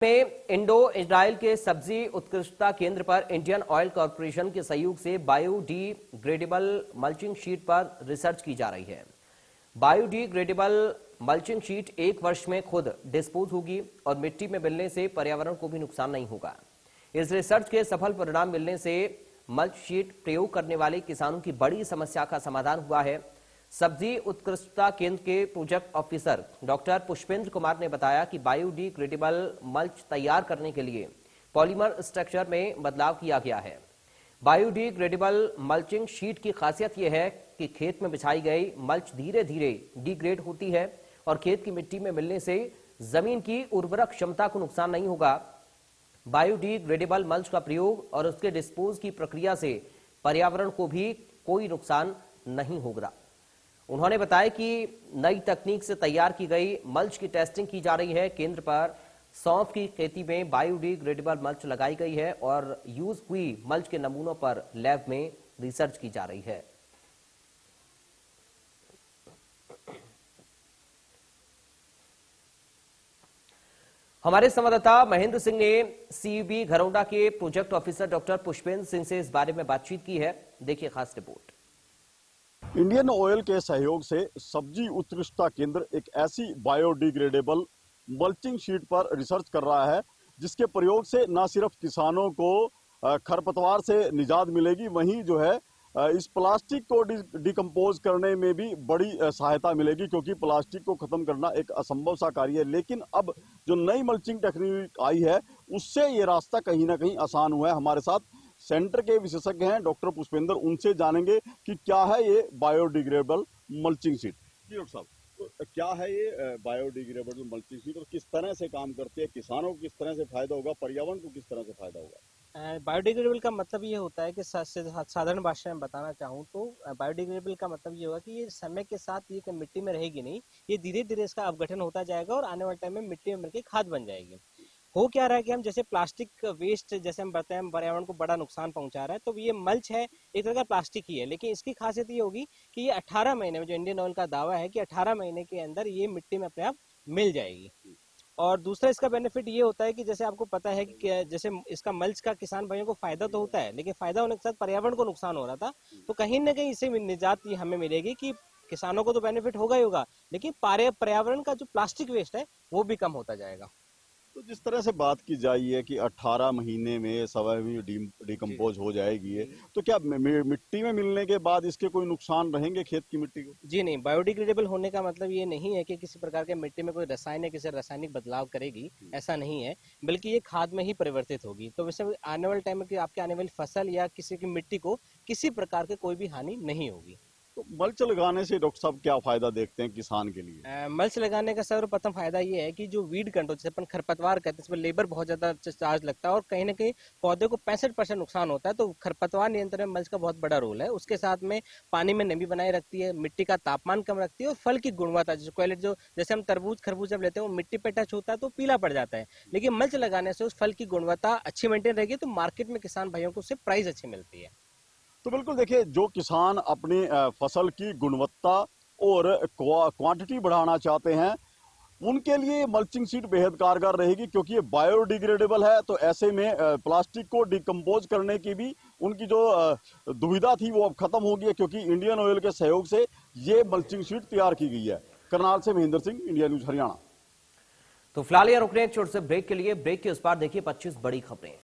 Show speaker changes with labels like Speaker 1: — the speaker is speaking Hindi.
Speaker 1: में इंडो इजराइल के सब्जी उत्कृष्टता केंद्र पर इंडियन ऑयल कॉरपोरेशन के सहयोग से बायोडिग्रेडेबल मल्चिंग शीट पर रिसर्च की जा रही है। बायोडिग्रेडेबल मल्चिंग शीट 1 वर्ष में खुद डिस्पोज होगी और मिट्टी में मिलने से पर्यावरण को भी नुकसान नहीं होगा। इस रिसर्च के सफल परिणाम मिलने से मल्च शीट प्रयोग करने वाले किसानों की बड़ी समस्या का समाधान हुआ है। सब्जी उत्कृष्टता केंद्र के project officer doctor Pushpendra Kumar ने बताया कि बायोडिग्रेडेबल मल्च तैयार करने के लिए पॉलीमर स्ट्रक्चर में बदलाव किया गया है। बायोडिग्रेडेबल मल्चिंग शीट की खासियत यह है कि खेत में बिछाई गई मल्च धीरे धीरे डिग्रेड होती है और खेत की मिट्टी में मिलने से जमीन की उर्वरक क्षमता को नुकसान नहीं होगा। बायोडिग्रेडेबल मल्च का प्रयोग और उसके डिस्पोज की प्रक्रिया से पर्यावरण को भी कोई नुकसान नहीं होगा। उन्होंने बताया कि नई तकनीक से तैयार की गई मल्च की टेस्टिंग की जा रही है। केंद्र पर सौंफ की खेती में बायोडिग्रेडेबल मल्च लगाई गई है और यूज हुई मल्च के नमूनों पर लैब में रिसर्च की जा रही है। हमारे संवाददाता महेंद्र सिंह ने सीयूबी घरौंडा के project officer doctor Pushpendra Singh से इस बारे में बातचीत की है। देखिए खास रिपोर्ट।
Speaker 2: इंडियन ऑयल के सहयोग से सब्जी उत्कृष्टता केंद्र एक ऐसी बायोडिग्रेडेबल मल्चिंग शीट पर रिसर्च कर रहा है जिसके प्रयोग से न सिर्फ किसानों को खरपतवार से निजात मिलेगी, वहीं जो है इस प्लास्टिक को डिकम्पोज करने में भी बड़ी सहायता मिलेगी, क्योंकि प्लास्टिक को खत्म करना एक असंभव सा कार्य है। लेकिन अब जो नई मल्चिंग टेक्निक आई है उससे ये रास्ता कहीं ना कहीं आसान हुआ है। हमारे साथ सेंटर के विशेषज्ञ हैं डॉक्टर पुष्पेंद्र, उनसे जानेंगे कि क्या है ये बायोडिग्रेडेबल मल्चिंग शीट। जी डॉक्टर साहब, तो क्या है ये बायोडिग्रेडेबल मल्चिंग शीट और किस तरह से काम करती है, किसानों को किस तरह से फायदा होगा, पर्यावरण को किस तरह से फायदा होगा?
Speaker 3: बायोडिग्रेडेबल का मतलब ये होता है कि साधारण भाषा में बताना चाहूँ तो बायोडिग्रेडेबल का मतलब ये होगा कि ये समय के साथ ये मिट्टी में रहेगी नहीं, ये धीरे धीरे इसका अपघटन होता जाएगा और आने वाले टाइम में मिट्टी में मिलकर खाद बन जाएगी। हो क्या रहा है कि हम जैसे प्लास्टिक वेस्ट जैसे हम बताएं पर्यावरण को बड़ा नुकसान पहुंचा रहा है, तो ये मल्च है एक तरह का प्लास्टिक ही है, लेकिन इसकी खासियत ये होगी कि ये 18 महीने में, जो इंडियन ऑयल का दावा है कि 18 महीने के अंदर ये मिट्टी में अपने आप मिल जाएगी। और दूसरा इसका बेनिफिट ये होता है कि जैसे आपको पता है कि जैसे इसका मल्च का किसान भाइयों को फायदा तो होता है, लेकिन फायदा होने के साथ पर्यावरण को नुकसान हो रहा था, तो कहीं ना कहीं इससे निजात हमें मिलेगी कि किसानों को तो बेनिफिट होगा ही होगा, लेकिन पर्यावरण का जो प्लास्टिक वेस्ट है वो भी कम होता जाएगा।
Speaker 2: तो जिस तरह से बात की जाए है कि 18 महीने में सभी डिकम्पोज हो जाएगी है, तो क्या मिट्टी में मिलने के बाद इसके कोई नुकसान रहेंगे खेत की मिट्टी को?
Speaker 3: जी नहीं, बायोडिग्रेडेबल होने का मतलब ये नहीं है कि किसी प्रकार के मिट्टी में कोई रसायन या किसी रासायनिक बदलाव करेगी, ऐसा नहीं है, बल्कि ये खाद में ही परिवर्तित होगी। तो वैसे आने वाले टाइम में आपके आने वाली फसल या किसी की मिट्टी को किसी प्रकार के कोई भी हानि नहीं होगी।
Speaker 2: तो मल्च लगाने से डॉक्टर साहब क्या फायदा देखते हैं किसान के लिए?
Speaker 3: मल्च लगाने का सर्वप्रथम फायदा ये है कि जो वीड कंट्रोल, जैसे अपन खरपतवार कहते हैं, इसमें लेबर बहुत ज्यादा चार्ज लगता है और कहीं ना कहीं पौधे को 65% नुकसान होता है, तो खरपतवार नियंत्रण में मल्च का बहुत बड़ा रोल है। उसके साथ में पानी में नमी बनाए रखती है, मिट्टी का तापमान कम रखती है और फल की गुणवत्ता, जो क्वालिटी, जो जैसे हम तरबूज खरबूज जब लेते हैं वो मिट्टी पे टच होता है तो पीला पड़ जाता है, लेकिन मल्च लगाने से उस फल की गुणवत्ता अच्छी मेंटेन रहेगी, तो मार्केट में किसान भाइयों को उससे प्राइस अच्छी मिलती है।
Speaker 2: तो बिल्कुल देखिए, जो किसान अपनी फसल की गुणवत्ता और क्वांटिटी बढ़ाना चाहते हैं उनके लिए मल्चिंग शीट बेहद कारगर रहेगी, क्योंकि ये बायोडिग्रेडेबल है। तो ऐसे में प्लास्टिक को डिकम्पोज करने की भी उनकी जो दुविधा थी वो अब खत्म हो गई है, क्योंकि इंडियन ऑयल के सहयोग से ये मल्चिंग शीट तैयार की गई है। करनाल से महेंद्र सिंह, इंडिया न्यूज हरियाणा।
Speaker 1: तो फिलहाल रुकने छोटे से ब्रेक के लिए, ब्रेक के उस पार देखिए 25 बड़ी खबरें।